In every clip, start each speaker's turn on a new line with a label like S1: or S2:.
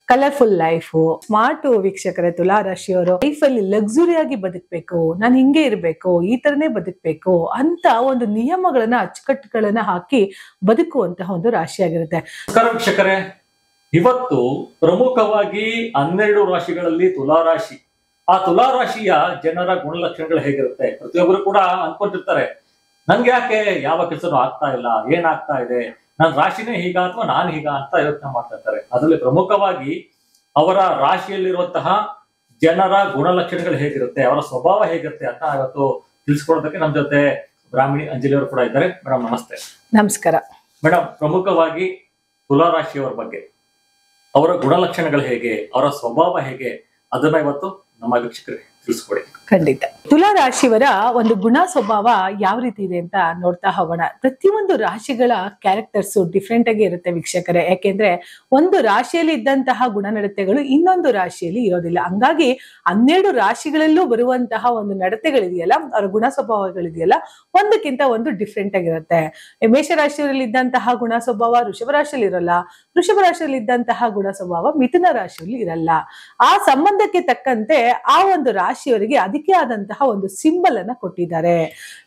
S1: Colourful life, smart ವೀಕ್ಷಕರೇ. ತುಲಾ ರಾಶಿಯವರು life ಅಲ್ಲಿ ಲಕ್ಸುರಿಯಾಗಿ ಬದುಕಬೇಕು, ನಾನು ಹಿಂಗೆ ಇರಬೇಕು, ಈ ತರನೇ ಬದುಕಬೇಕು ಅಂತ ಒಂದು ನಿಯಮಗಳನ್ನ ಅಚ್ಚುಕಟ್ಟುಗಳನ್ನ ಹಾಕಿ ಬದುಕುವಂತಹ ಒಂದು ರಾಶಿಯಾಗಿರುತ್ತೆ.
S2: ನಮಸ್ಕಾರ ವೀಕ್ಷಕರೇ, ಇವತ್ತು ಪ್ರಮುಖವಾಗಿ 12 ರಾಶಿಗಳಲ್ಲಿ ತುಲಾ ರಾಶಿ. ಆ ತುಲಾ ರಾಶಿಯ ಜನರ ಗುಣಲಕ್ಷಣಗಳು ಹೇಗಿರುತ್ತೆ? ಪ್ರತಿಯೊಬ್ಬರು ಕೂಡ ಅನ್ಕೊಂಡಿರ್ತಾರೆ, ನನ್ಗೆ ಯಾಕೆ ಯಾವ ಕೆಲಸನೂ ಆಗ್ತಾ ಇಲ್ಲ, ಏನಾಗ್ತಾ ಇದೆ, ನನ್ನ ರಾಶಿನೇ ಹೀಗ ಅಥವಾ ನಾನು ಹೀಗ ಅಂತ ಯೋಚನೆ ಮಾಡ್ತಾ ಇರ್ತಾರೆ. ಅದರಲ್ಲಿ ಪ್ರಮುಖವಾಗಿ ಅವರ ರಾಶಿಯಲ್ಲಿರುವಂತಹ ಜನರ ಗುಣಲಕ್ಷಣಗಳು ಹೇಗಿರುತ್ತೆ, ಅವರ ಸ್ವಭಾವ ಹೇಗಿರುತ್ತೆ ಅಂತ ಇವತ್ತು ತಿಳಿಸ್ಕೊಡೋದಕ್ಕೆ ನಮ್ಮ ಜೊತೆ ಬ್ರಾಹ್ಮಣಿ ಅಂಜಲಿ ಅವರು ಕೂಡ ಇದ್ದಾರೆ. ಮೇಡಮ್ ನಮಸ್ತೆ.
S1: ನಮಸ್ಕಾರ
S2: ಮೇಡಮ್, ಪ್ರಮುಖವಾಗಿ ತುಲಾ ರಾಶಿಯವರ ಬಗ್ಗೆ, ಅವರ ಗುಣಲಕ್ಷಣಗಳು ಹೇಗೆ, ಅವರ ಸ್ವಭಾವ ಹೇಗೆ, ಅದನ್ನ ಇವತ್ತು ನಮ್ಮ ವೀಕ್ಷಕರಿಗೆ ತಿಳಿಸ್ಕೊಡಿ.
S1: ಖಂಡಿತ. ತುಲಾ ರಾಶಿಯವರ ಒಂದು ಗುಣ ಸ್ವಭಾವ ಯಾವ ರೀತಿ ಇದೆ ಅಂತ ನೋಡ್ತಾ ಹೋಗೋಣ. ಪ್ರತಿಯೊಂದು ರಾಶಿಗಳ ಕ್ಯಾರೆಕ್ಟರ್ಸ್ ಡಿಫ್ರೆಂಟ್ ಆಗಿ ಇರುತ್ತೆ ವೀಕ್ಷಕರೇ. ಯಾಕೆಂದ್ರೆ ಒಂದು ರಾಶಿಯಲ್ಲಿ ಇದ್ದಂತಹ ಗುಣನಡತೆಗಳು ಇನ್ನೊಂದು ರಾಶಿಯಲ್ಲಿ ಇರೋದಿಲ್ಲ. ಹಂಗಾಗಿ 12 ರಾಶಿಗಳಲ್ಲೂ ಬರುವಂತಹ ಒಂದು ನಡತೆಗಳಿದೆಯಲ್ಲ, ಅವರ ಗುಣ ಸ್ವಭಾವಗಳಿದೆಯಲ್ಲ, ಒಂದಕ್ಕಿಂತ ಒಂದು ಡಿಫ್ರೆಂಟ್ ಆಗಿರುತ್ತೆ. ಮೇಷ ರಾಶಿಯಲ್ಲಿ ಇದ್ದಂತಹ ಗುಣ ಸ್ವಭಾವ ವೃಷಭ ರಾಶಿಯಲ್ಲಿ ಇರಲ್ಲ, ವೃಷಭ ರಾಶಿಯಲ್ಲಿ ಇದ್ದಂತಹ ಗುಣ ಸ್ವಭಾವ ಮಿಥುನ ರಾಶಿಯಲ್ಲಿ ಇರಲ್ಲ. ಆ ಸಂಬಂಧಕ್ಕೆ ತಕ್ಕಂತೆ ಆ ಒಂದು ರಾಶಿಯವರಿಗೆ ಅದಕ್ಕೆ ಆದಂತಹ ಒಂದು ಸಿಂಬಲ್ ಅನ್ನ ಕೊಟ್ಟಿದ್ದಾರೆ.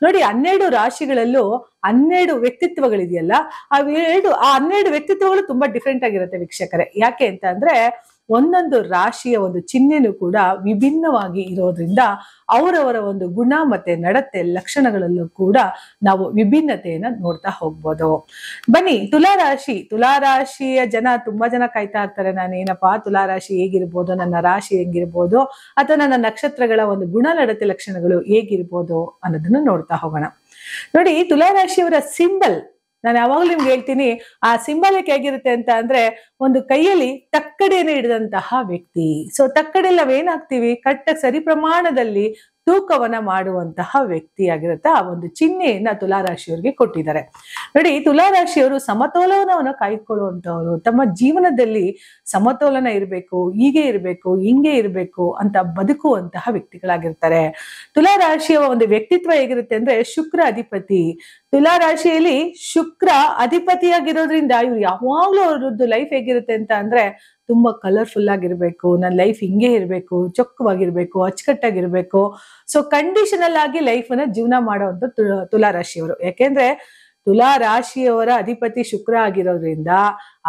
S1: ನೋಡಿ, 12 ರಾಶಿಗಳಲ್ಲೂ 12 ವ್ಯಕ್ತಿತ್ವಗಳಿದೆಯಲ್ಲ, ಆ 12 ವ್ಯಕ್ತಿತ್ವಗಳು ತುಂಬಾ ಡಿಫ್ರೆಂಟ್ ಆಗಿರುತ್ತೆ ವೀಕ್ಷಕರೇ. ಯಾಕೆ ಅಂತ ಅಂದ್ರೆ ಒಂದೊಂದು ರಾಶಿಯ ಒಂದು ಚಿಹ್ನೆನೂ ಕೂಡ ವಿಭಿನ್ನವಾಗಿ ಇರೋದ್ರಿಂದ ಅವರವರ ಒಂದು ಗುಣ ಮತ್ತೆ ನಡತೆ ಲಕ್ಷಣಗಳಲ್ಲೂ ಕೂಡ ನಾವು ವಿಭಿನ್ನತೆಯನ್ನ ನೋಡ್ತಾ ಹೋಗ್ಬೋದು. ಬನ್ನಿ, ತುಲಾ ರಾಶಿಯ ಜನ ತುಂಬಾ ಜನ ಕಾಯ್ತಾ ಇರ್ತಾರೆ, ನಾನೇನಪ್ಪಾ ತುಲಾ ರಾಶಿ ಹೇಗಿರ್ಬೋದು, ನನ್ನ ರಾಶಿ ಹೇಗಿರ್ಬೋದು, ಅಥವಾ ನನ್ನ ನಕ್ಷತ್ರಗಳ ಒಂದು ಗುಣ ನಡತೆ ಲಕ್ಷಣಗಳು ಹೇಗಿರ್ಬೋದು ಅನ್ನೋದನ್ನ ನೋಡ್ತಾ ಹೋಗೋಣ. ನೋಡಿ, ತುಲಾ ರಾಶಿಯವರ ಸಿಂಬಲ್ ನಾನು ಯಾವಾಗ್ಲೂ ನಿಮ್ಗೆ ಹೇಳ್ತೀನಿ, ಆ ಸಿಂಬಲಿಕ್ ಹೇಗಿರುತ್ತೆ ಅಂತ ಅಂದ್ರೆ ಒಂದು ಕೈಯಲ್ಲಿ ತಕ್ಕಡಿಯನ್ನು ಹಿಡಿದಂತಹ ವ್ಯಕ್ತಿ. ಸೊ ತಕ್ಕಡಿಯಲ್ಲಿ ನಾವೇನಾಗ್ತೀವಿ, ಕರೆಕ್ಟಾಗಿ ಸರಿ ಪ್ರಮಾಣದಲ್ಲಿ ತೂಕವನ್ನ ಮಾಡುವಂತಹ ವ್ಯಕ್ತಿ ಆಗಿರುತ್ತೆ. ಆ ಒಂದು ಚಿಹ್ನೆಯನ್ನ ತುಲಾ ರಾಶಿಯವರಿಗೆ ಕೊಟ್ಟಿದ್ದಾರೆ. ನೋಡಿ, ತುಲಾ ರಾಶಿಯವರು ಸಮತೋಲನವನ್ನು ಕಾಯ್ದುಕೊಳ್ಳುವಂತವ್ರು. ತಮ್ಮ ಜೀವನದಲ್ಲಿ ಸಮತೋಲನ ಇರಬೇಕು, ಹೀಗೆ ಇರಬೇಕು, ಹಿಂಗೆ ಇರಬೇಕು ಅಂತ ಬದುಕುವಂತಹ ವ್ಯಕ್ತಿಗಳಾಗಿರ್ತಾರೆ. ತುಲಾ ರಾಶಿಯ ಒಂದು ವ್ಯಕ್ತಿತ್ವ ಹೇಗಿರುತ್ತೆ ಅಂದ್ರೆ ಶುಕ್ರ ಅಧಿಪತಿ. ತುಲಾ ರಾಶಿಯಲ್ಲಿ ಶುಕ್ರ ಅಧಿಪತಿಯಾಗಿರೋದ್ರಿಂದ ಇವ್ರು ಯಾವಾಗ್ಲೂ ಅವ್ರದ್ದು ಲೈಫ್ ಹೇಗಿರುತ್ತೆ ಅಂತ ಅಂದ್ರೆ ತುಂಬಾ ಕಲರ್ಫುಲ್ ಆಗಿರ್ಬೇಕು, ನನ್ನ ಲೈಫ್ ಹಿಂಗೆ ಇರ್ಬೇಕು, ಚೊಕ್ಕವಾಗಿರ್ಬೇಕು, ಅಚ್ಚುಕಟ್ಟಾಗಿರ್ಬೇಕು. ಸೊ ಕಂಡೀಷನಲ್ ಆಗಿ ಲೈಫ್ ಅನ್ನ ಜೀವನ ಮಾಡುವಂತ ತುಲಾ ರಾಶಿಯವರು. ಯಾಕೆಂದ್ರೆ ತುಲಾ ರಾಶಿಯವರ ಅಧಿಪತಿ ಶುಕ್ರ ಆಗಿರೋದ್ರಿಂದ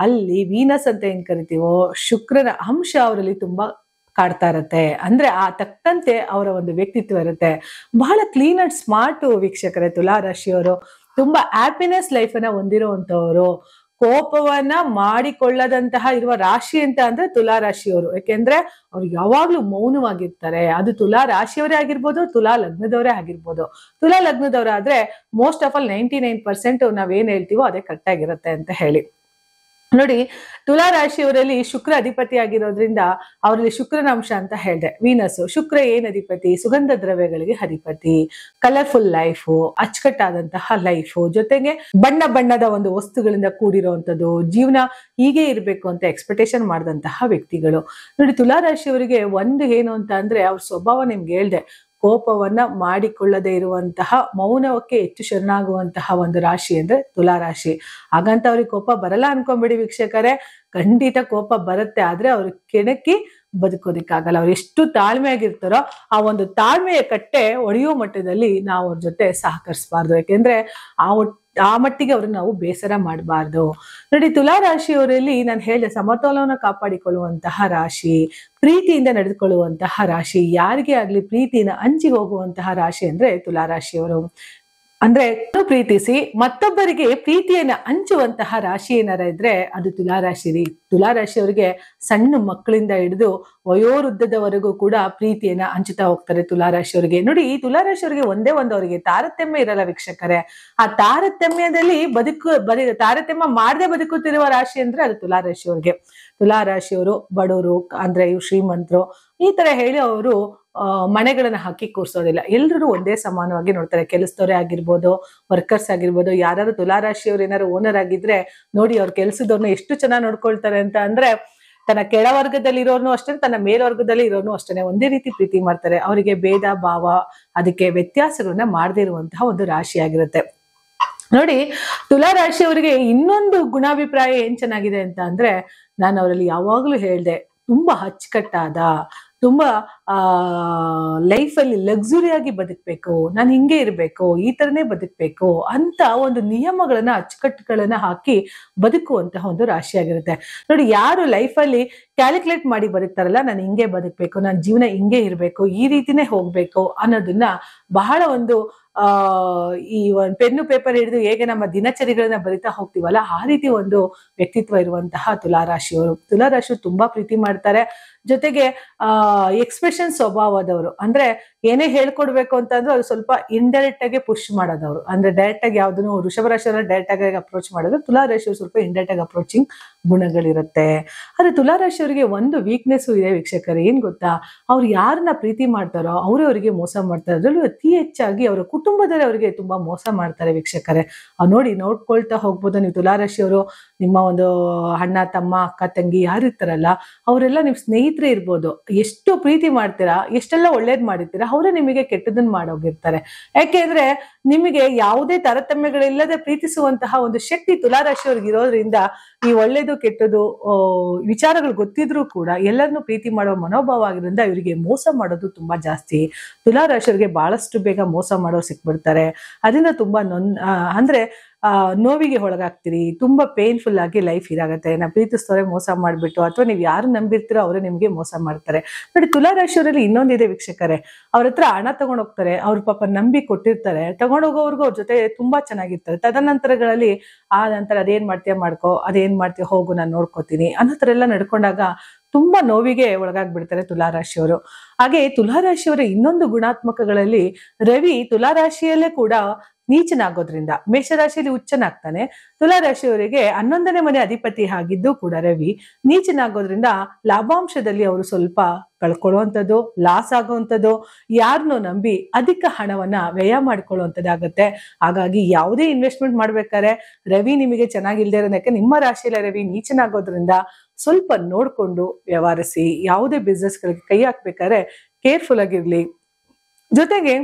S1: ಅಲ್ಲಿ ವೀನಸ್ ಅಂತ ಏನ್ ಕರಿತೀವೋ ಶುಕ್ರನ ಅಂಶ ಅವರಲ್ಲಿ ತುಂಬಾ ಕಾಡ್ತಾ ಇರತ್ತೆ. ಅಂದ್ರೆ ಆ ತಕ್ಕಂತೆ ಅವರ ಒಂದು ವ್ಯಕ್ತಿತ್ವ ಇರುತ್ತೆ. ಬಹಳ ಕ್ಲೀನ್ ಅಂಡ್ ಸ್ಮಾರ್ಟ್ ವೀಕ್ಷಕರೇ ತುಲಾ ರಾಶಿಯವರು. ತುಂಬಾ ಹ್ಯಾಪಿನೆಸ್ ಲೈಫ್ ಅನ್ನ ಹೊಂದಿರುವಂತವರು, ಕೋಪವನ್ನ ಮಾಡಿಕೊಳ್ಳದಂತಹ ಇರುವ ರಾಶಿ ಅಂತ ಅಂದ್ರೆ ತುಲಾ ರಾಶಿಯವರು. ಯಾಕೆಂದ್ರೆ ಅವ್ರು ಯಾವಾಗ್ಲೂ ಮೌನವಾಗಿರ್ತಾರೆ. ಅದು ತುಲಾ ರಾಶಿಯವರೇ ಆಗಿರ್ಬೋದು, ತುಲಾ ಲಗ್ನದವರೇ ಆಗಿರ್ಬೋದು. ತುಲಾ ಲಗ್ನದವರಾದ್ರೆ ಮೋಸ್ಟ್ ಆಫ್ ಆಲ್ 99% ನಾವೇನ್ ಹೇಳ್ತೀವೋ ಅದೇ ಕರೆಕ್ಟ್ ಆಗಿರುತ್ತೆ ಅಂತ ಹೇಳಿ. ನೋಡಿ, ತುಲಾ ರಾಶಿಯವರಲ್ಲಿ ಶುಕ್ರ ಅಧಿಪತಿ ಆಗಿರೋದ್ರಿಂದ ಅವರಲ್ಲಿ ಶುಕ್ರನ ಅಂಶ ಅಂತ ಹೇಳಿದೆ, ವೀನಸ್. ಶುಕ್ರ ಏನ್ ಅಧಿಪತಿ? ಸುಗಂಧ ದ್ರವ್ಯಗಳಿಗೆ ಅಧಿಪತಿ. ಕಲರ್ಫುಲ್ ಲೈಫು, ಅಚ್ಚುಕಟ್ಟಾದಂತಹ ಲೈಫು, ಜೊತೆಗೆ ಬಣ್ಣ ಬಣ್ಣದ ಒಂದು ವಸ್ತುಗಳಿಂದ ಕೂಡಿರುವಂತದ್ದು, ಜೀವನ ಹೀಗೆ ಇರಬೇಕು ಅಂತ ಎಕ್ಸ್ಪೆಕ್ಟೇಷನ್ ಮಾಡಿದಂತಹ ವ್ಯಕ್ತಿಗಳು. ನೋಡಿ, ತುಲಾ ರಾಶಿಯವರಿಗೆ ಒಂದು ಏನು ಅಂತ ಅಂದ್ರೆ ಅವ್ರ ಸ್ವಭಾವ ನಿಮ್ಗೆ ಹೇಳ್ದೆ, ಕೋಪವನ್ನ ಮಾಡಿಕೊಳ್ಳದೆ ಇರುವಂತಹ, ಮೌನಕ್ಕೆ ಹೆಚ್ಚು ಶರಣಾಗುವಂತಹ ಒಂದು ರಾಶಿ ಅಂದ್ರೆ ತುಲಾ ರಾಶಿ. ಹಾಗಂತ ಅವ್ರಿಗೆ ಕೋಪ ಬರಲ್ಲ ಅನ್ಕೊಂಬಿಡಿ ವೀಕ್ಷಕರೇ, ಖಂಡಿತ ಕೋಪ ಬರುತ್ತೆ. ಆದ್ರೆ ಅವ್ರಿಗೆ ಕೆಣಕಿ ಬದುಕೋದಿಕ್ಕಾಗಲ್ಲ. ಅವ್ರು ಎಷ್ಟು ತಾಳ್ಮೆ ಆಗಿರ್ತಾರೋ ಆ ಒಂದು ತಾಳ್ಮೆಯ ಕಟ್ಟೆ ಒಡೆಯುವ ಮಟ್ಟದಲ್ಲಿ ನಾವು ಅವ್ರ ಜೊತೆ ಸಹಕರಿಸಬಾರ್ದು. ಯಾಕೆಂದ್ರೆ ಆ ಮಟ್ಟಿಗೆ ಅವ್ರನ್ನ ನಾವು ಬೇಸರ ಮಾಡಬಾರ್ದು. ನೋಡಿ, ತುಲಾ ರಾಶಿಯವರಲ್ಲಿ ನಾನು ಹೇಳಿದೆ ಸಮತೋಲನ ಕಾಪಾಡಿಕೊಳ್ಳುವಂತಹ ರಾಶಿ, ಪ್ರೀತಿಯಿಂದ ನಡೆದುಕೊಳ್ಳುವಂತಹ ರಾಶಿ, ಯಾರಿಗೆ ಆಗ್ಲಿ ಪ್ರೀತಿನ ಹಂಚಿ ಹೋಗುವಂತಹ ರಾಶಿ ಅಂದ್ರೆ ತುಲಾ ರಾಶಿಯವರು. ಅಂದ್ರೆ ಪ್ರೀತಿಸಿ ಮತ್ತೊಬ್ಬರಿಗೆ ಪ್ರೀತಿಯನ್ನ ಹಂಚುವಂತಹ ರಾಶಿ ಏನಾರ ಇದ್ರೆ ಅದು ತುಲಾ ರಾಶಿ. ತುಲಾ ರಾಶಿಯವರಿಗೆ ಸಣ್ಣ ಮಕ್ಕಳಿಂದ ಹಿಡಿದು ವಯೋವೃದ್ಧದವರೆಗೂ ಕೂಡ ಪ್ರೀತಿಯನ್ನ ಹಂಚುತ್ತಾ ಹೋಗ್ತಾರೆ ತುಲಾ ರಾಶಿಯವರಿಗೆ. ನೋಡಿ, ಈ ತುಲಾ ರಾಶಿಯವರಿಗೆ ಒಂದೇ ಒಂದು ಅವರಿಗೆ ತಾರತಮ್ಯ ಇರಲ್ಲ ವೀಕ್ಷಕರೇ. ಆ ತಾರತಮ್ಯದಲ್ಲಿ ತಾರತಮ್ಯ ಮಾಡದೆ ಬದುಕುತ್ತಿರುವ ರಾಶಿ ಅಂದ್ರೆ ಅದು ತುಲಾ ರಾಶಿಯವರಿಗೆ. ತುಲಾ ರಾಶಿಯವರು ಬಡವರು ಅಂದ್ರೆ ಇವ್ರು ಶ್ರೀಮಂತರು ಈ ತರ ಹೇಳಿ ಅವರು ಮನೆಗಳನ್ನ ಹಾಕಿ ಕೂರ್ಸೋದಿಲ್ಲ. ಎಲ್ರೂ ಒಂದೇ ಸಮಾನವಾಗಿ ನೋಡ್ತಾರೆ. ಕೆಲಸದವರೇ ಆಗಿರ್ಬೋದು, ವರ್ಕರ್ಸ್ ಆಗಿರ್ಬೋದು. ಯಾರು ತುಲಾ ರಾಶಿಯವ್ರು ಏನಾರು ಓನರ್ ಆಗಿದ್ರೆ ನೋಡಿ, ಅವ್ರ ಕೆಲ್ಸದವ್ರನ್ನ ಎಷ್ಟು ಚೆನ್ನಾಗಿ ನೋಡ್ಕೊಳ್ತಾರೆ ಅಂತ ಅಂದ್ರೆ ತನ್ನ ಕೆಳವರ್ಗದಲ್ಲಿ ಇರೋರ್ನು ಅಷ್ಟೇ, ತನ್ನ ಮೇಲ್ವರ್ಗದಲ್ಲಿ ಇರೋರ್ನು ಅಷ್ಟೇ ಒಂದೇ ರೀತಿ ಪ್ರೀತಿ ಮಾಡ್ತಾರೆ. ಅವರಿಗೆ ಭೇದ ಭಾವ ಅದಕ್ಕೆ ವ್ಯತ್ಯಾಸಗಳನ್ನ ಮಾಡದೇ ಇರುವಂತಹ ಒಂದು ರಾಶಿ ಆಗಿರುತ್ತೆ. ನೋಡಿ, ತುಲಾ ರಾಶಿಯವರಿಗೆ ಇನ್ನೊಂದು ಗುಣಾಭಿಪ್ರಾಯ ಏನ್ ಚೆನ್ನಾಗಿದೆ ಅಂತ ಅಂದ್ರೆ, ನಾನು ಅವರಲ್ಲಿ ಯಾವಾಗ್ಲೂ ಹೇಳ್ದೆ, ತುಂಬಾ ಅಚ್ಚುಕಟ್ಟಾದ, ತುಂಬಾ ಲೈಫಲ್ಲಿ ಲಕ್ಸುರಿಯಾಗಿ ಬದುಕ್ಬೇಕು, ನಾನು ಹಿಂಗೆ ಇರ್ಬೇಕು, ಈ ತರನೇ ಬದುಕ್ಬೇಕು ಅಂತ ಒಂದು ನಿಯಮಗಳನ್ನ ಅಚ್ಚುಕಟ್ಟುಗಳನ್ನ ಹಾಕಿ ಬದುಕುವಂತಹ ಒಂದು ರಾಶಿಯಾಗಿರುತ್ತೆ. ನೋಡಿ, ಯಾರು ಲೈಫಲ್ಲಿ ಕ್ಯಾಲ್ಕುಲೇಟ್ ಮಾಡಿ ಬದುಕ್ತಾರಲ್ಲ, ನಾನು ಹಿಂಗೆ ಬದುಕ್ಬೇಕು, ನನ್ನ ಜೀವನ ಹಿಂಗೆ ಇರ್ಬೇಕು, ಈ ರೀತಿನೇ ಹೋಗ್ಬೇಕು ಅನ್ನೋದನ್ನ ಬಹಳ ಒಂದು ಈ ಒಂದು ಪೆನ್ನು ಪೇಪರ್ ಹಿಡಿದು ಹೇಗೆ ನಮ್ಮ ದಿನಚರಿಗಳನ್ನ ಬರಿತಾ ಹೋಗ್ತೀವಲ್ಲ, ಆ ರೀತಿ ಒಂದು ವ್ಯಕ್ತಿತ್ವ ಇರುವಂತಹ ತುಲಾರಾಶಿಯವರು. ತುಲಾರಾಶಿಯವರು ತುಂಬಾ ಪ್ರೀತಿ ಮಾಡ್ತಾರೆ. ಜೊತೆಗೆ ಎಕ್ಸ್ಪ್ರೆಷನ್ ಸ್ವಭಾವದವರು, ಅಂದ್ರೆ ಏನೇ ಹೇಳ್ಕೊಡ್ಬೇಕು ಅಂತಂದ್ರೆ ಅದು ಸ್ವಲ್ಪ ಇಂಡೈರೆಕ್ಟ್ ಆಗಿ ಪುಷ್ ಮಾಡೋದವ್ರು. ಅಂದ್ರೆ ಡೈರೆಕ್ಟ್ ಆಗಿ ಯಾವ್ದನ್ನು ವೃಷಭ ರಾಶಿಯವರ ಡೈರೆಕ್ಟ್ ಆಗಿ ಅಪ್ರೋಚ್ ಮಾಡೋದು, ತುಲಾರಾಶಿಯವರು ಸ್ವಲ್ಪ ಇಂಡೈರೆಕ್ಟ್ ಆಗಿ ಅಪ್ರೋಚಿಂಗ್ ಗುಣಗಳಿರುತ್ತೆ. ಆದ್ರೆ ತುಲಾರಾಶಿಯವರಿಗೆ ಒಂದು ವೀಕ್ನೆಸ್ ಇದೆ ವೀಕ್ಷಕರೇ, ಏನ್ ಗೊತ್ತಾ, ಅವ್ರು ಯಾರನ್ನ ಪ್ರೀತಿ ಮಾಡ್ತಾರೋ ಅವರಿಗೆ ಮೋಸ ಮಾಡ್ತಾರೆ. ಅದರಲ್ಲೂ ಅತಿ ಹೆಚ್ಚಾಗಿ ಅವರ ಕುಟುಂಬದಲ್ಲಿ ಅವರಿಗೆ ತುಂಬಾ ಮೋಸ ಮಾಡ್ತಾರೆ ವೀಕ್ಷಕರೇ. ನೋಡಿ, ನೋಡ್ಕೊಳ್ತಾ ಹೋಗ್ಬೋದು ನೀವು. ತುಲಾರಾಶಿಯವರು ನಿಮ್ಮ ಒಂದು ಅಣ್ಣ ತಮ್ಮ ಅಕ್ಕ ತಂಗಿ ಯಾರು ಇರ್ತಾರಲ್ಲ, ಅವರೆಲ್ಲ ನೀವು ಸ್ನೇಹಿತರೇ ಇರ್ಬೋದು, ಎಷ್ಟು ಪ್ರೀತಿ ಮಾಡ್ತೀರಾ, ಎಷ್ಟೆಲ್ಲ ಒಳ್ಳೇದ್ ಮಾಡಿರ್ತೀರಾ, ಅವರೇ ನಿಮಗೆ ಕೆಟ್ಟದನ್ನ ಮಾಡೋಗಿರ್ತಾರೆ. ಯಾಕೆಂದ್ರೆ ನಿಮಗೆ ಯಾವುದೇ ತಾರತಮ್ಯಗಳಿಲ್ಲದೆ ಪ್ರೀತಿಸುವಂತಹ ಒಂದು ಶಕ್ತಿ ತುಲಾರಾಶಿಯವ್ರಿಗೆ ಇರೋದ್ರಿಂದ ಈ ಒಳ್ಳೇದು ಕೆಟ್ಟದು ವಿಚಾರಗಳು ಗೊತ್ತಿದ್ರು ಕೂಡ ಎಲ್ಲರನ್ನೂ ಪ್ರೀತಿ ಮಾಡೋ ಮನೋಭಾವ ಆಗಿರೋದ್ರಿಂದ ಇವರಿಗೆ ಮೋಸ ಮಾಡೋದು ತುಂಬಾ ಜಾಸ್ತಿ. ತುಲಾರಾಶಿಯವರಿಗೆ ಬಹಳಷ್ಟು ಬೇಗ ಮೋಸ ಮಾಡೋ ಸಿಕ್ಬಿಡ್ತಾರೆ. ಅದರಿಂದ ತುಂಬಾ ಅಂದ್ರೆ ನೋವಿಗೆ ಒಳಗಾಗ್ತೀರಿ, ತುಂಬಾ ಪೇನ್ಫುಲ್ ಆಗಿ ಲೈಫ್ ಇದಾಗತ್ತೆ. ನಾ ಪ್ರೀತಿಸ್ತವ್ರೆ ಮೋಸ ಮಾಡ್ಬಿಟ್ಟು, ಅಥವಾ ನೀವು ಯಾರು ನಂಬಿರ್ತೀರೋ ಅವರೇ ನಿಮ್ಗೆ ಮೋಸ ಮಾಡ್ತಾರೆ. ನೋಡಿ, ತುಲಾರಾಶಿಯವರಲ್ಲಿ ಇನ್ನೊಂದಿದೆ ವೀಕ್ಷಕರೇ, ಅವ್ರ ಹತ್ರ ಹಣ ತಗೊಂಡೋಗ್ತಾರೆ, ಅವ್ರ ಪಾಪ ನಂಬಿ ಕೊಟ್ಟಿರ್ತಾರೆ, ತಗೊಂಡೋಗೋರ್ಗು ಅವ್ರ ಜೊತೆ ತುಂಬಾ ಚೆನ್ನಾಗಿರ್ತಾರೆ. ತದನಂತರಗಳಲ್ಲಿ ಆ ನಂತರ ಅದೇನ್ ಮಾಡ್ತೀಯ ಮಾಡ್ಕೋ, ಅದೇನ್ ಮಾಡ್ತೀಯ ಹೋಗು, ನಾನು ನೋಡ್ಕೋತೀನಿ ಅನ್ನೋ ತರ ಎಲ್ಲ ನಡ್ಕೊಂಡಾಗ ತುಂಬಾ ನೋವಿಗೆ ಒಳಗಾಗ್ಬಿಡ್ತಾರೆ ತುಲಾರಾಶಿಯವರು. ಹಾಗೆ ತುಲಾರಾಶಿಯವರ ಇನ್ನೊಂದು ಗುಣಾತ್ಮಕಗಳಲ್ಲಿ ರವಿ ತುಲಾರಾಶಿಯಲ್ಲೇ ಕೂಡ ನೀಚನಾಗೋದ್ರಿಂದ, ಮೇಷರಾಶಿಯಲ್ಲಿ ಉಚ್ಚನಾಗ್ತಾನೆ, ತುಲಾರಾಶಿಯವರಿಗೆ 11ನೇ ಮನೆ ಅಧಿಪತಿ ಆಗಿದ್ದು ಕೂಡ ರವಿ ನೀಚನಾಗೋದ್ರಿಂದ ಲಾಭಾಂಶದಲ್ಲಿ ಅವರು ಸ್ವಲ್ಪ ಕಳ್ಕೊಳ್ಳುವಂಥದ್ದು, ಲಾಸ್ ಆಗುವಂಥದ್ದು, ಯಾರನ್ನೋ ನಂಬಿ ಅಧಿಕ ಹಣವನ್ನ ವ್ಯಯ ಮಾಡ್ಕೊಳ್ಳುವಂಥದ್ದಾಗತ್ತೆ. ಹಾಗಾಗಿ ಯಾವುದೇ ಇನ್ವೆಸ್ಟ್ಮೆಂಟ್ ಮಾಡ್ಬೇಕಾದ್ರೆ ರವಿ ನಿಮಗೆ ಚೆನ್ನಾಗಿಲ್ದೇ ಇರೋದಕ್ಕೆ, ನಿಮ್ಮ ರಾಶಿಯಲ್ಲಿ ರವಿ ನೀಚನಾಗೋದ್ರಿಂದ ಸ್ವಲ್ಪ ನೋಡ್ಕೊಂಡು ವ್ಯವಹರಿಸಿ. ಯಾವುದೇ ಬಿಸ್ನೆಸ್ಗಳಿಗೆ ಕೈ ಹಾಕ್ಬೇಕಾದ್ರೆ ಕೇರ್ಫುಲ್ ಆಗಿರ್ಲಿ. ಜೊತೆಗೆ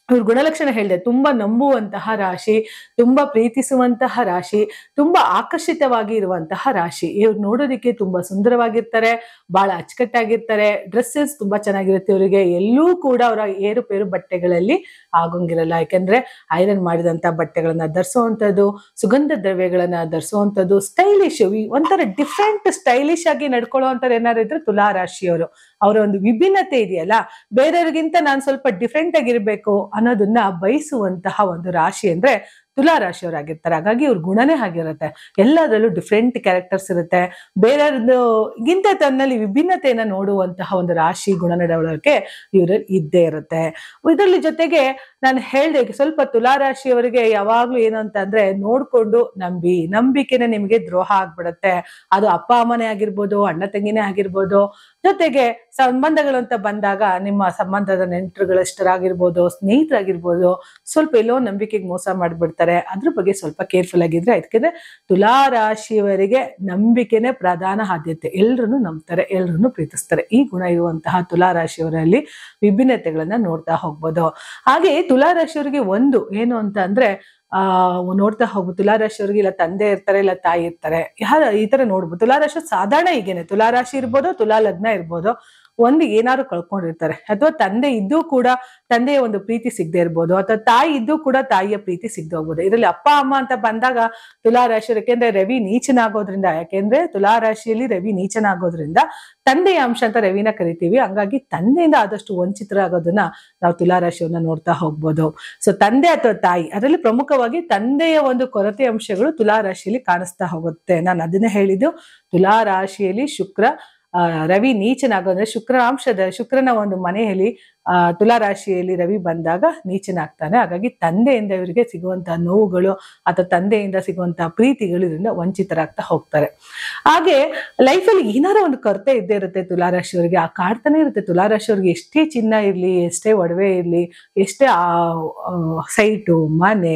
S1: ಇವ್ರ ಗುಣಲಕ್ಷಣ ಹೇಳಿದೆ, ತುಂಬಾ ನಂಬುವಂತಹ ರಾಶಿ, ತುಂಬಾ ಪ್ರೀತಿಸುವಂತಹ ರಾಶಿ, ತುಂಬಾ ಆಕರ್ಷಿತವಾಗಿ ಇರುವಂತಹ ರಾಶಿ. ಇವ್ರು ನೋಡೋದಿಕ್ಕೆ ತುಂಬಾ ಸುಂದರವಾಗಿರ್ತಾರೆ, ಬಹಳ ಅಚ್ಚುಕಟ್ಟಾಗಿರ್ತಾರೆ, ಡ್ರೆಸ್ಸಸ್ ತುಂಬಾ ಚೆನ್ನಾಗಿರುತ್ತೆ ಇವರಿಗೆ. ಎಲ್ಲೂ ಕೂಡ ಅವರ ಏರುಪೇರು ಬಟ್ಟೆಗಳಲ್ಲಿ ಆಗೋಂಗಿರಲ್ಲ. ಯಾಕಂದ್ರೆ ಐರನ್ ಮಾಡಿದಂತ ಬಟ್ಟೆಗಳನ್ನ ಧರಿಸುವಂಥದ್ದು, ಸುಗಂಧ ದ್ರವ್ಯಗಳನ್ನ ಧರಿಸುವಂಥದ್ದು, ಸ್ಟೈಲಿಶ್, ಒಂಥರ ಡಿಫ್ರೆಂಟ್ ಸ್ಟೈಲಿಶ್ ಆಗಿ ನಡ್ಕೊಳ್ಳುವಂಥವ್ರು ಏನಾದ್ರು ಇದ್ರೆ ತುಲಾರಾಶಿಯವರು. ಅವರ ಒಂದು ವಿಭಿನ್ನತೆ ಇದೆಯಲ್ಲ, ಬೇರೆಯವ್ರಿಗಿಂತ ನಾನು ಸ್ವಲ್ಪ ಡಿಫ್ರೆಂಟ್ ಆಗಿರ್ಬೇಕು ಅನ್ನೋದನ್ನ ಬಯಸುವಂತಹ ಒಂದು ರಾಶಿ ಅಂದ್ರೆ ತುಲಾರಾಶಿಯವರಾಗಿರ್ತಾರೆ. ಹಾಗಾಗಿ ಇವ್ರ ಗುಣನೇ ಆಗಿರುತ್ತೆ, ಎಲ್ಲದರಲ್ಲೂ ಡಿಫ್ರೆಂಟ್ ಕ್ಯಾರೆಕ್ಟರ್ಸ್ ಇರುತ್ತೆ. ಬೇರೆಯವ್ರಗಿಂತ ತನ್ನಲ್ಲಿ ವಿಭಿನ್ನತೆಯನ್ನ ನೋಡುವಂತಹ ಒಂದು ರಾಶಿ ಗುಣನಡವಳಿಕೆ ಇವ್ರಲ್ಲಿ ಇದ್ದೇ ಇರುತ್ತೆ. ಇದರಲ್ಲಿ ಜೊತೆಗೆ ನಾನು ಹೇಳ್ದೆ, ಸ್ವಲ್ಪ ತುಲಾರಾಶಿಯವರಿಗೆ ಯಾವಾಗ್ಲೂ ಏನು ಅಂತ ಅಂದ್ರೆ, ನೋಡ್ಕೊಂಡು ನಂಬಿಕೆನೆ ನಿಮಗೆ ದ್ರೋಹ ಆಗ್ಬಿಡುತ್ತೆ. ಅದು ಅಪ್ಪ ಅಮ್ಮನೇ ಆಗಿರ್ಬೋದು, ಅಣ್ಣ ತಂಗಿನೇ ಆಗಿರ್ಬೋದು. ಜೊತೆಗೆ ಸಂಬಂಧಗಳು ಅಂತ ಬಂದಾಗ ನಿಮ್ಮ ಸಂಬಂಧದ ನೆಂಟರುಗಳಷ್ಟರಾಗಿರ್ಬೋದು, ಸ್ನೇಹಿತರಾಗಿರ್ಬೋದು, ಸ್ವಲ್ಪ ಎಲ್ಲೋ ನಂಬಿಕೆಗೆ ಮೋಸ ಮಾಡ್ಬಿಡ್ತಾರೆ. ಅದ್ರ ಬಗ್ಗೆ ಸ್ವಲ್ಪ ಕೇರ್ಫುಲ್ ಆಗಿದ್ರೆ, ಯಾಕಂದ್ರೆ ತುಲಾರಾಶಿಯವರಿಗೆ ನಂಬಿಕೆನೆ ಪ್ರಧಾನ ಆದ್ಯತೆ. ಎಲ್ರನ್ನು ನಂಬ್ತಾರೆ, ಎಲ್ರನ್ನು ಪ್ರೀತಿಸ್ತಾರೆ. ಈ ಗುಣ ಇರುವಂತಹ ತುಲಾರಾಶಿಯವರಲ್ಲಿ ವಿಭಿನ್ನತೆಗಳನ್ನ ನೋಡ್ತಾ ಹೋಗ್ಬೋದು. ಹಾಗೆ ತುಲಾರಾಶಿಯವರಿಗೆ ಒಂದು ಏನು ಅಂತ ಅಂದ್ರೆ, ನೋಡ್ತಾ ಹೋಗ್ಬೋದು, ತುಲಾರಾಶಿಯವರಿಗೆ ಇಲ್ಲ ತಂದೆ ಇರ್ತಾರೆ, ಇಲ್ಲ ತಾಯಿ ಇರ್ತಾರೆ, ಈ ತರ ನೋಡ್ಬೋದು. ತುಲಾರಾಶಿ ಸಾಧಾರಣ ಹೀಗೇನೆ, ತುಲಾರಾಶಿ ಇರ್ಬೋದು, ತುಲಾ ಲಗ್ನ ಇರ್ಬೋದು, ಒಂದು ಏನಾದ್ರು ಕಳ್ಕೊಂಡಿರ್ತಾರೆ. ಅಥವಾ ತಂದೆ ಇದ್ದು ಕೂಡ ತಂದೆಯ ಒಂದು ಪ್ರೀತಿ ಸಿಗದೆ ಇರ್ಬೋದು, ಅಥವಾ ತಾಯಿ ಇದ್ದು ಕೂಡ ತಾಯಿಯ ಪ್ರೀತಿ ಸಿಗದೆ ಹೋಗ್ಬೋದು. ಇದರಲ್ಲಿ ಅಪ್ಪ ಅಮ್ಮ ಅಂತ ಬಂದಾಗ ತುಲಾರಾಶಿ, ಯಾಕೆಂದ್ರೆ ರವಿ ನೀಚನಾಗೋದ್ರಿಂದ, ಯಾಕೆಂದ್ರೆ ತುಲಾರಾಶಿಯಲ್ಲಿ ರವಿ ನೀಚನಾಗೋದ್ರಿಂದ ತಂದೆಯ ಅಂಶ ಅಂತ ರವಿನ ಕರಿತೀವಿ. ಹಂಗಾಗಿ ತಂದೆಯಿಂದ ಆದಷ್ಟು ವಂಚಿತರಾಗೋದನ್ನ ನಾವು ತುಲಾರಾಶಿಯನ್ನ ನೋಡ್ತಾ ಹೋಗ್ಬೋದು. ಸೊ ತಂದೆ ಅಥವಾ ತಾಯಿ, ಅದರಲ್ಲಿ ಪ್ರಮುಖವಾಗಿ ತಂದೆಯ ಒಂದು ಕೊರತೆ ಅಂಶಗಳು ತುಲಾರಾಶಿಯಲ್ಲಿ ಕಾಣಿಸ್ತಾ ಹೋಗುತ್ತೆ. ನಾನು ಅದನ್ನೇ ಹೇಳಿದ್ದು, ತುಲಾರಾಶಿಯಲ್ಲಿ ರವಿ ನೀಚನಾಗೋದ್ರೆ ಶುಕ್ರನ ಒಂದು ಮನೆಯಲ್ಲಿ ತುಲಾರಾಶಿಯಲ್ಲಿ ರವಿ ಬಂದಾಗ ನೀಚನಾಗ್ತಾನೆ. ಹಾಗಾಗಿ ತಂದೆಯಿಂದ ಇವರಿಗೆ ಸಿಗುವಂತಹ ನೋವುಗಳು ಅಥವಾ ತಂದೆಯಿಂದ ಸಿಗುವಂತಹ ಪ್ರೀತಿಗಳು ಇದರಿಂದ ವಂಚಿತರಾಗ್ತಾ ಹೋಗ್ತಾರೆ. ಹಾಗೆ ಲೈಫಲ್ಲಿ ಏನಾರ ಒಂದು ಕೊರತೆ ಇದ್ದೇ ಇರುತ್ತೆ ತುಲಾರಾಶಿಯವರಿಗೆ, ಆ ಕಾಡ್ತಾನೆ ಇರುತ್ತೆ ತುಲಾರಾಶಿಯವರಿಗೆ. ಎಷ್ಟೇ ಚಿನ್ನ ಇರ್ಲಿ, ಎಷ್ಟೇ ಒಡವೆ ಇರ್ಲಿ, ಎಷ್ಟೇ ಸೈಟು, ಮನೆ,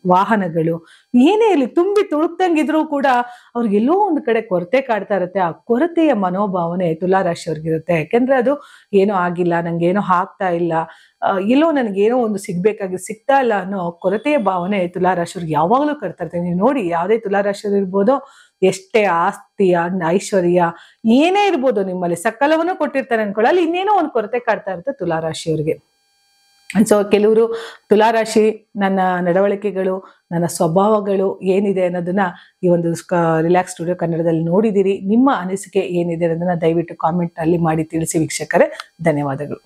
S1: ವಾಹನಗಳು ಏನೇ ಇಲ್ಲಿ ತುಂಬಿ ತುಳುಕ್ದಂಗಿದ್ರೂ ಕೂಡ ಅವ್ರಿಗೆಲ್ಲೋ ಒಂದು ಕಡೆ ಕೊರತೆ ಕಾಡ್ತಾ ಇರುತ್ತೆ. ಆ ಕೊರತೆಯ ಮನೋಭಾವನೆ ತುಲಾರಾಶಿಯವ್ರಿಗಿರುತ್ತೆ. ಯಾಕೆಂದ್ರೆ ಅದು ಏನೋ ಆಗಿಲ್ಲ, ನಂಗೇನೋ ಆಗ್ತಾ ಇಲ್ಲ, ಎಲ್ಲೋ ನನಗೇನೋ ಒಂದು ಸಿಗ್ತಾ ಇಲ್ಲ ಅನ್ನೋ ಕೊರತೆಯ ಭಾವನೆ ತುಲಾರಾಶಿಯವ್ರಿಗೆ ಯಾವಾಗಲೂ ಕಟ್ತಾ ಇರ್ತಾರೆ. ನೀವು ನೋಡಿ, ಯಾವುದೇ ತುಲಾರಾಶಿಯವ್ರು ಇರ್ಬೋದು, ಎಷ್ಟೇ ಆಸ್ತಿ ಐಶ್ವರ್ಯ ಏನೇ ಇರ್ಬೋದು, ನಿಮ್ಮಲ್ಲಿ ಸಕಲವನ್ನು ಕೊಟ್ಟಿರ್ತಾರೆ ಅನ್ಕೊಳ್ಳಿ, ಅಲ್ಲಿ ಇನ್ನೇನೋ ಒಂದು ಕೊರತೆ ಕಾಡ್ತಾ ಇರುತ್ತೆ ತುಲಾರಾಶಿಯವ್ರಿಗೆ. ಸೊ ಕೆಲವರು ತುಲಾರಾಶಿ ನನ್ನ ನಡವಳಿಕೆಗಳು, ನನ್ನ ಸ್ವಭಾವಗಳು ಏನಿದೆ ಅನ್ನೋದನ್ನ ಈ ಒಂದು ರಿಲ್ಯಾಕ್ಸ್ ಸ್ಟುಡಿಯೋ ಕನ್ನಡದಲ್ಲಿ ನೋಡಿದಿರಿ. ನಿಮ್ಮ ಅನಿಸಿಕೆ ಏನಿದೆ ಅನ್ನೋದನ್ನ ದಯವಿಟ್ಟು ಕಾಮೆಂಟ್ ಅಲ್ಲಿ ಮಾಡಿ ತಿಳಿಸಿ ವೀಕ್ಷಕರೇ. ಧನ್ಯವಾದಗಳು.